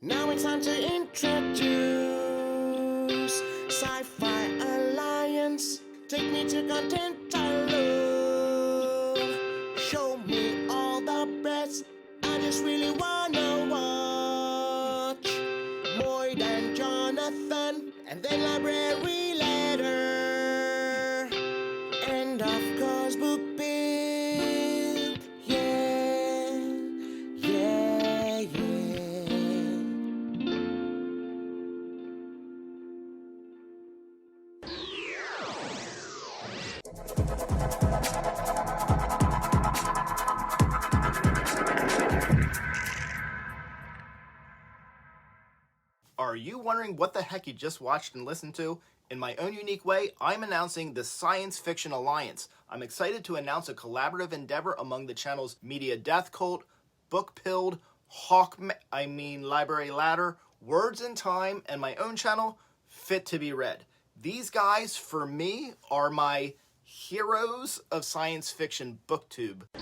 Now it's time to introduce Sci-Fi Alliance. Take me to content I love. Show me all the best. I just really wanna watch Moid and Jonathan, and then Library Letter, and of course Bookpilled. Yeah, yeah, yeah. Are you wondering what the heck you just watched and listened to? In my own unique way, I'm announcing the Science Fiction Alliance. I'm excited to announce a collaborative endeavor among the channels Media Death Cult, Bookpilled, Library Ladder, Words in Time, and my own channel, Fit to be Read. These guys, for me, are my heroes of science fiction booktube. We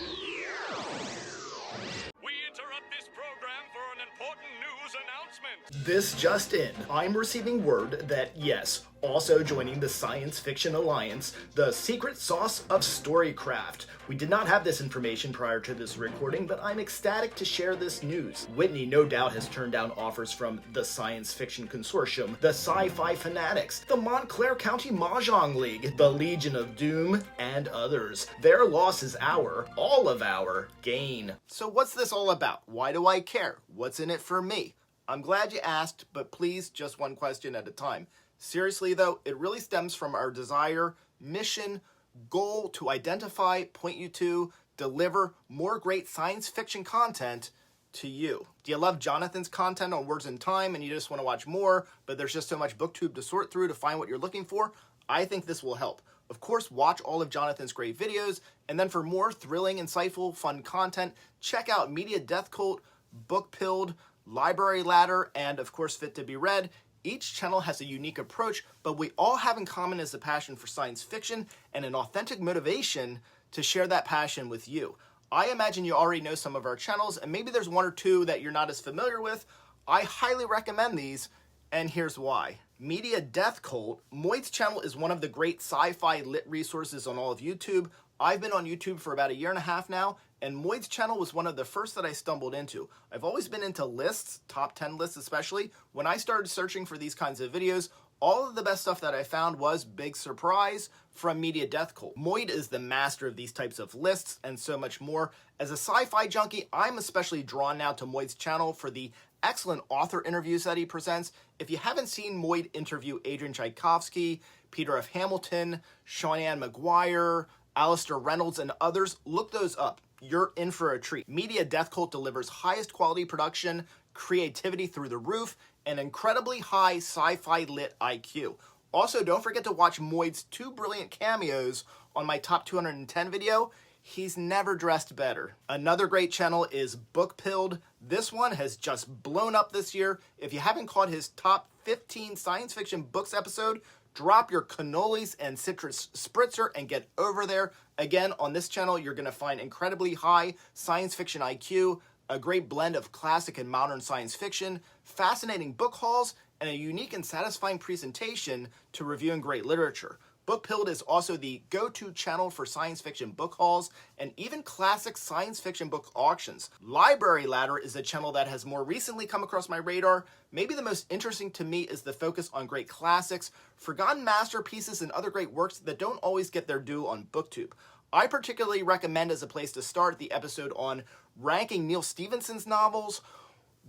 interrupt this program for an important news announcement. This just in, I'm receiving word that yes, also joining the Science Fiction Alliance, the secret sauce of Storycraft. We did not have this information prior to this recording, but I'm ecstatic to share this news. Whitney no doubt has turned down offers from the Science Fiction Consortium, the Sci-Fi Fanatics, the Montclair County Mahjong League, the Legion of Doom, and others. Their loss is all of our gain. So what's this all about? Why do I care? What's in it for me? I'm glad you asked, but please just one question at a time. Seriously though, it really stems from our desire, mission, goal to identify, point you to, deliver more great science fiction content to you. Do you love Jonathan's content on Words in Time and you just want to watch more, but there's just so much booktube to sort through to find what you're looking for? I think this will help. Of course, watch all of Jonathan's great videos, and then for more thrilling, insightful, fun content, check out Media Death Cult, Bookpilled, Library Ladder, and of course Fit to be Read. Each channel has a unique approach, but we all have in common is a passion for science fiction and an authentic motivation to share that passion with you. I imagine you already know some of our channels, and maybe there's one or two that you're not as familiar with. I highly recommend these, and here's why. Media Death Cult, Moid's channel is one of the great sci-fi lit resources on all of YouTube. I've been on YouTube for about 1.5 years now, and Moid's channel was one of the first that I stumbled into. I've always been into lists, top 10 lists especially. When I started searching for these kinds of videos, all of the best stuff that I found was, big surprise, from Media Death Cult. Moid is the master of these types of lists and so much more. As a sci-fi junkie, I'm especially drawn now to Moid's channel for the excellent author interviews that he presents. If you haven't seen Moid interview Adrian Tchaikovsky, Peter F. Hamilton, Sean Ann McGuire, Alistair Reynolds, and others, look those up. You're in for a treat. Media Death Cult delivers highest quality production, creativity through the roof, and incredibly high sci-fi lit IQ. Also, don't forget to watch Moid's 2 brilliant cameos on my top 210 video. He's never dressed better. Another great channel is Bookpilled. This one has just blown up this year. If you haven't caught his top 15 science fiction books episode, drop your cannolis and citrus spritzer and get over there. Again, on this channel, you're gonna find incredibly high science fiction IQ, a great blend of classic and modern science fiction, fascinating book hauls, and a unique and satisfying presentation to reviewing great literature. Bookpilled is also the go-to channel for science fiction book hauls and even classic science fiction book auctions. Library Ladder is a channel that has more recently come across my radar. Maybe the most interesting to me is the focus on great classics, forgotten masterpieces, and other great works that don't always get their due on BookTube. I particularly recommend as a place to start the episode on ranking Neal Stephenson's novels,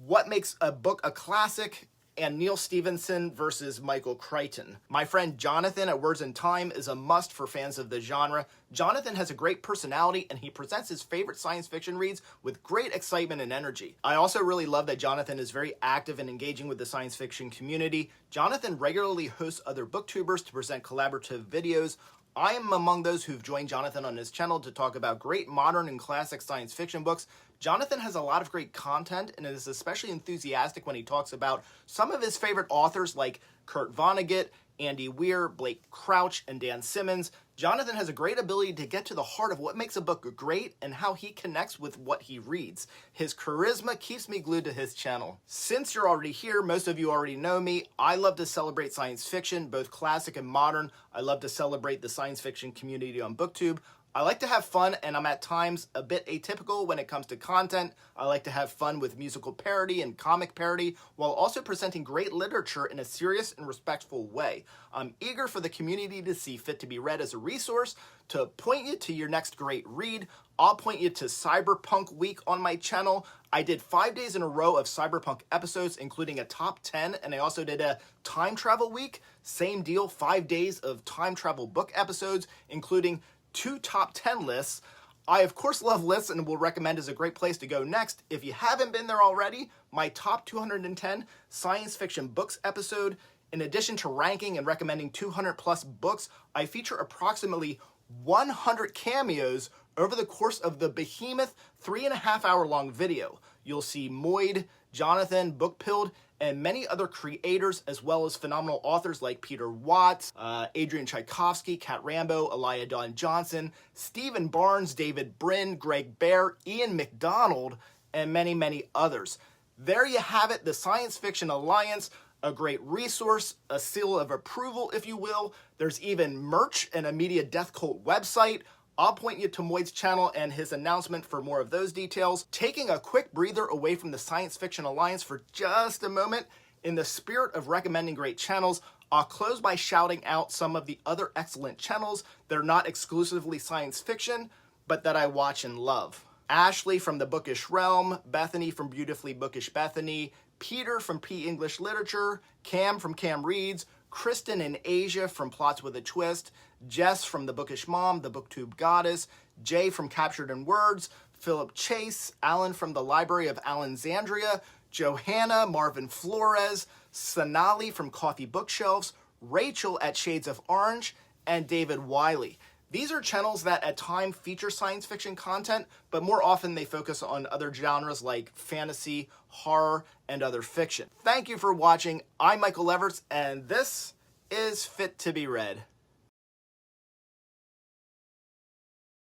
what makes a book a classic, and Neal Stephenson versus Michael Crichton. My friend Jonathan at Words in Time is a must for fans of the genre. Jonathan has a great personality and he presents his favorite science fiction reads with great excitement and energy. I also really love that Jonathan is very active and engaging with the science fiction community. Jonathan regularly hosts other booktubers to present collaborative videos. I am among those who've joined Jonathan on his channel to talk about great modern and classic science fiction books. Jonathan has a lot of great content and is especially enthusiastic when he talks about some of his favorite authors like Kurt Vonnegut, Andy Weir, Blake Crouch, and Dan Simmons, Jonathan has a great ability to get to the heart of what makes a book great and how he connects with what he reads. His charisma keeps me glued to his channel. Since you're already here, most of you already know me. I love to celebrate science fiction, both classic and modern. I love to celebrate the science fiction community on BookTube. I like to have fun, and I'm at times a bit atypical when it comes to content. I like to have fun with musical parody and comic parody, while also presenting great literature in a serious and respectful way. I'm eager for the community to see Fit to be Read as a resource, to point you to your next great read. I'll point you to Cyberpunk Week on my channel. I did 5 days in a row of Cyberpunk episodes, including a top 10, and I also did a time travel week. Same deal, 5 days of time travel book episodes, including 2 top 10 lists. I of course love lists and will recommend as a great place to go next. If you haven't been there already, my top 210 science fiction books episode. In addition to ranking and recommending 200 plus books, I feature approximately 100 cameos over the course of the behemoth 3.5 hour long video. You'll see Moid, Jonathan, Bookpilled, and many other creators, as well as phenomenal authors like Peter Watts, Adrian Tchaikovsky, Kat Rambo, Elia Dawn Johnson, Stephen Barnes, David Brin, Greg Bear, Ian McDonald, and many, many others. There you have it, the Science Fiction Alliance, a great resource, a seal of approval, if you will. There's even merch and a Media Death Cult website. I'll point you to Moid's channel and his announcement for more of those details. Taking a quick breather away from the Science Fiction Alliance for just a moment, in the spirit of recommending great channels, I'll close by shouting out some of the other excellent channels that are not exclusively science fiction, but that I watch and love. Ashley from The Bookish Realm, Bethany from Beautifully Bookish Bethany, Peter from P English Literature, Cam from Cam Reads, Kristen and Asia from Plots with a Twist, Jess from The Bookish Mom, The Booktube Goddess, Jay from Captured in Words, Philip Chase, Alan from the Library of Alexandria, Johanna, Marvin Flores, Sonali from Coffee Bookshelves, Rachel at Shades of Orange, and David Wiley. These are channels that at times feature science fiction content, but more often they focus on other genres like fantasy, horror, and other fiction. Thank you for watching. I'm Michael Everts, and this is Fit to be Read.